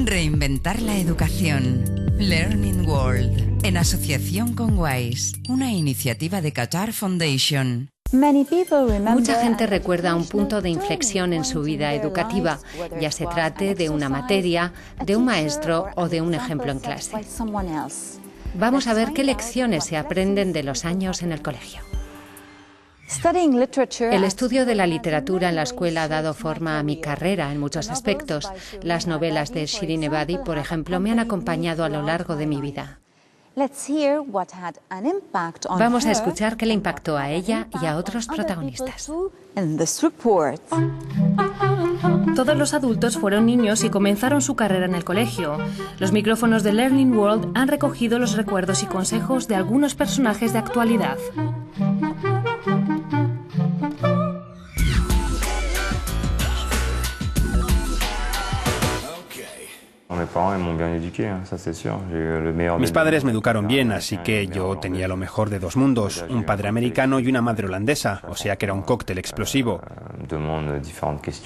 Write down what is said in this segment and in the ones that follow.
Reinventar la educación. Learning World, en asociación con WISE, una iniciativa de Qatar Foundation. Mucha gente recuerda un punto de inflexión en su vida educativa, ya se trate de una materia, de un maestro o de un ejemplo en clase. Vamos a ver qué lecciones se aprenden de los años en el colegio. El estudio de la literatura en la escuela ha dado forma a mi carrera en muchos aspectos. Las novelas de Shirin Ebadi, por ejemplo, me han acompañado a lo largo de mi vida. Vamos a escuchar qué le impactó a ella y a otros protagonistas. Todos los adultos fueron niños y comenzaron su carrera en el colegio. Los micrófonos de Learning World han recogido los recuerdos y consejos de algunos personajes de actualidad. Mis padres me educaron bien, así que yo tenía lo mejor de dos mundos, un padre americano y una madre holandesa, o sea que era un cóctel explosivo.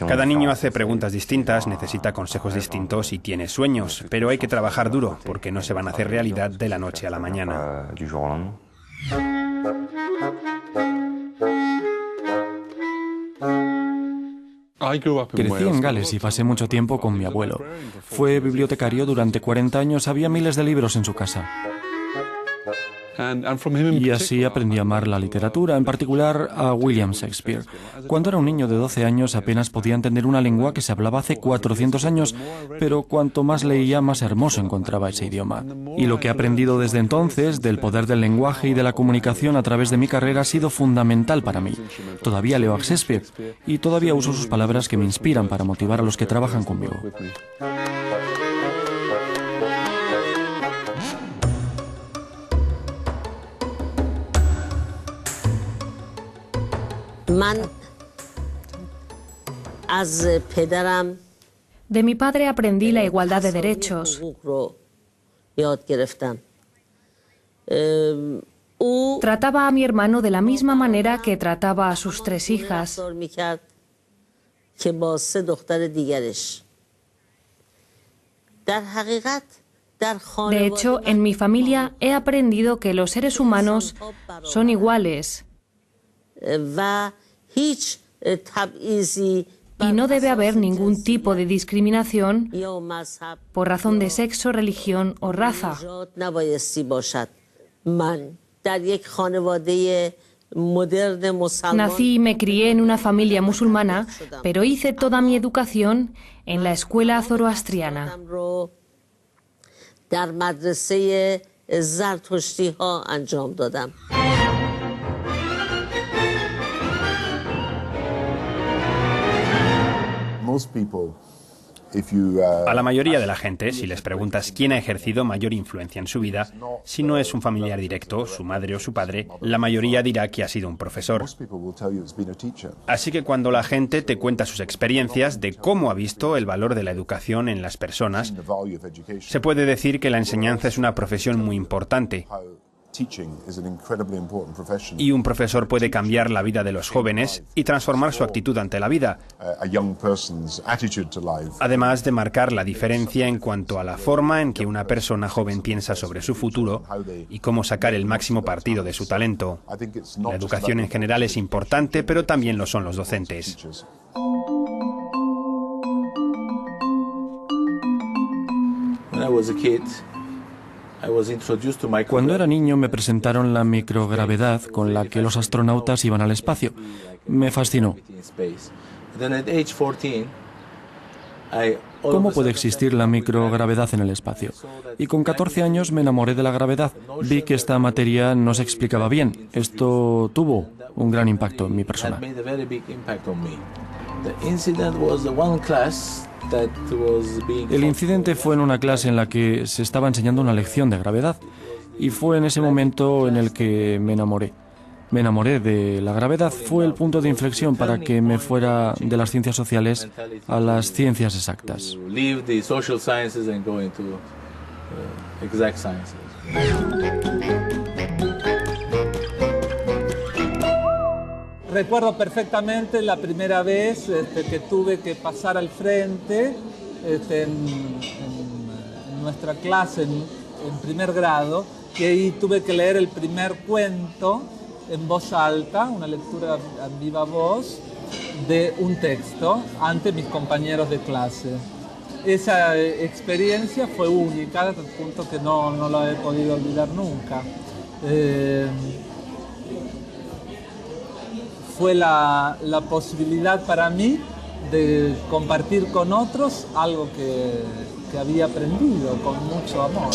Cada niño hace preguntas distintas, necesita consejos distintos y tiene sueños, pero hay que trabajar duro, porque no se van a hacer realidad de la noche a la mañana. Crecí en Gales y pasé mucho tiempo con mi abuelo. Fue bibliotecario durante 40 años, había miles de libros en su casa. Y así aprendí a amar la literatura, en particular a William Shakespeare. Cuando era un niño de 12 años apenas podía entender una lengua que se hablaba hace 400 años, pero cuanto más leía, más hermoso encontraba ese idioma. Y lo que he aprendido desde entonces, del poder del lenguaje y de la comunicación a través de mi carrera, ha sido fundamental para mí. Todavía leo a Shakespeare y todavía uso sus palabras que me inspiran para motivar a los que trabajan conmigo. De mi padre aprendí la igualdad de derechos. Trataba a mi hermano de la misma manera que trataba a sus 3 hijas. De hecho, en mi familia he aprendido que los seres humanos son iguales. Y no debe haber ningún tipo de discriminación por razón de sexo, religión o raza. Nací y me crié en una familia musulmana, pero hice toda mi educación en la escuela zoroastriana. A la mayoría de la gente, si les preguntas quién ha ejercido mayor influencia en su vida, si no es un familiar directo, su madre o su padre, la mayoría dirá que ha sido un profesor. Así que cuando la gente te cuenta sus experiencias de cómo ha visto el valor de la educación en las personas, se puede decir que la enseñanza es una profesión muy importante. Y un profesor puede cambiar la vida de los jóvenes y transformar su actitud ante la vida, además de marcar la diferencia en cuanto a la forma en que una persona joven piensa sobre su futuro y cómo sacar el máximo partido de su talento. La educación en general es importante, pero también lo son los docentes. Cuando era niño me presentaron la microgravedad con la que los astronautas iban al espacio. Me fascinó. ¿Cómo puede existir la microgravedad en el espacio? Y con 14 años me enamoré de la gravedad. Vi que esta materia no se explicaba bien. Esto tuvo un gran impacto en mi persona. El incidente fue en una clase en la que se estaba enseñando una lección de gravedad y fue en ese momento en el que me enamoré. Me enamoré de la gravedad. Fue el punto de inflexión para que me fuera de las ciencias sociales a las ciencias exactas. Recuerdo perfectamente la primera vez que tuve que pasar al frente en nuestra clase en primer grado, y ahí tuve que leer el primer cuento en voz alta, una lectura a viva voz de un texto ante mis compañeros de clase. Esa experiencia fue única, hasta el punto que no la he podido olvidar nunca. Fue la posibilidad para mí de compartir con otros algo que había aprendido con mucho amor.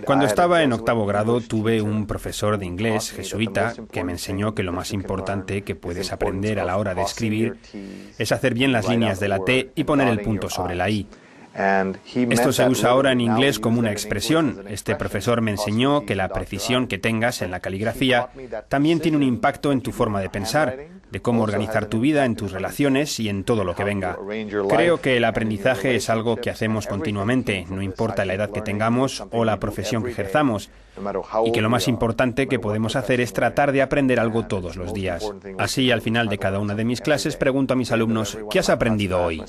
Cuando estaba en octavo grado tuve un profesor de inglés jesuita que me enseñó que lo más importante que puedes aprender a la hora de escribir es hacer bien las líneas de la T y poner el punto sobre la I. Esto se usa ahora en inglés como una expresión. Este profesor me enseñó que la precisión que tengas en la caligrafía también tiene un impacto en tu forma de pensar, de cómo organizar tu vida, en tus relaciones y en todo lo que venga. Creo que el aprendizaje es algo que hacemos continuamente, no importa la edad que tengamos o la profesión que ejerzamos, y que lo más importante que podemos hacer es tratar de aprender algo todos los días. Así, al final de cada una de mis clases, pregunto a mis alumnos, ¿qué has aprendido hoy?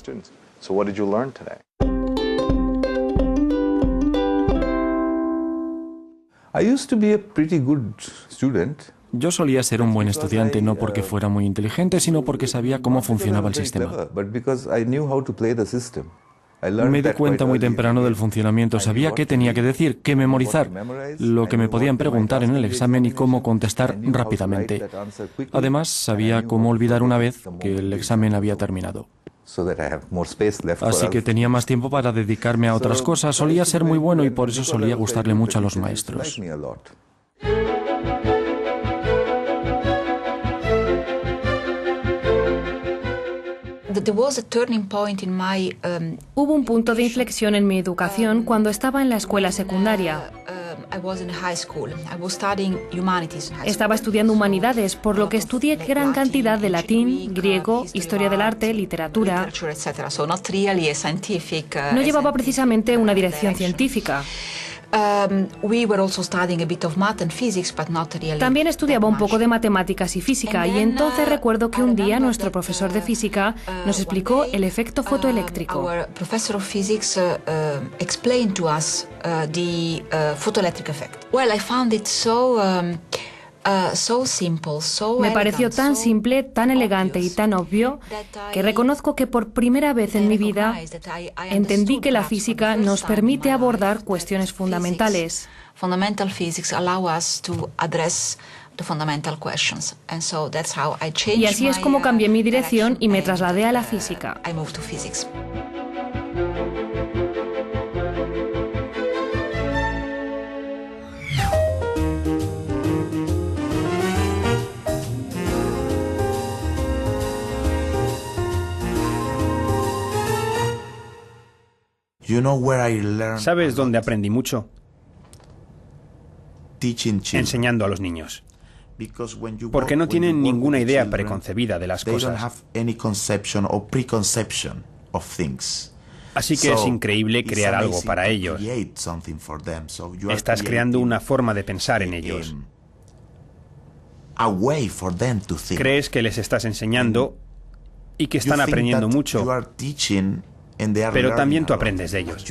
Yo solía ser un buen estudiante, no porque fuera muy inteligente, sino porque sabía cómo funcionaba el sistema. Me di cuenta muy temprano del funcionamiento, sabía qué tenía que decir, qué memorizar, lo que me podían preguntar en el examen y cómo contestar rápidamente. Además, sabía cómo olvidar una vez que el examen había terminado. Así que tenía más tiempo para dedicarme a otras cosas. Solía ser muy bueno y por eso solía gustarle mucho a los maestros. Hubo un punto de inflexión en mi educación cuando estaba en la escuela secundaria. Estaba estudiando humanidades, por lo que estudié gran cantidad de latín, griego, historia del arte, literatura. No llevaba precisamente una dirección científica. También estudiaba un poco de matemáticas y física, y entonces recuerdo que un día nuestro profesor de física nos explicó el efecto fotoeléctrico. Me pareció tan simple, tan elegante y tan obvio que reconozco que por primera vez en mi vida entendí que la física nos permite abordar cuestiones fundamentales. Y así es como cambié mi dirección y me trasladé a la física. ¿Sabes dónde aprendí mucho? Enseñando a los niños. Porque no tienen ninguna idea preconcebida de las cosas. Así que es increíble crear algo para ellos. Estás creando una forma de pensar en ellos. Crees que les estás enseñando y que están aprendiendo mucho. Pero también tú aprendes de ellos.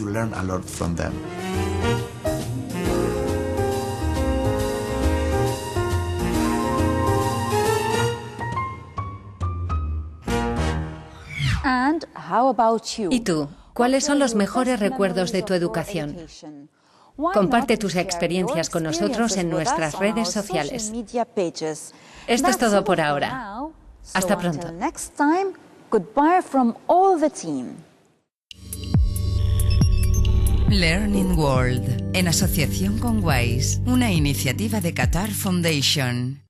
¿Y tú? ¿Cuáles son los mejores recuerdos de tu educación? Comparte tus experiencias con nosotros en nuestras redes sociales. Esto es todo por ahora. Hasta pronto. Learning World, en asociación con WISE, una iniciativa de Qatar Foundation.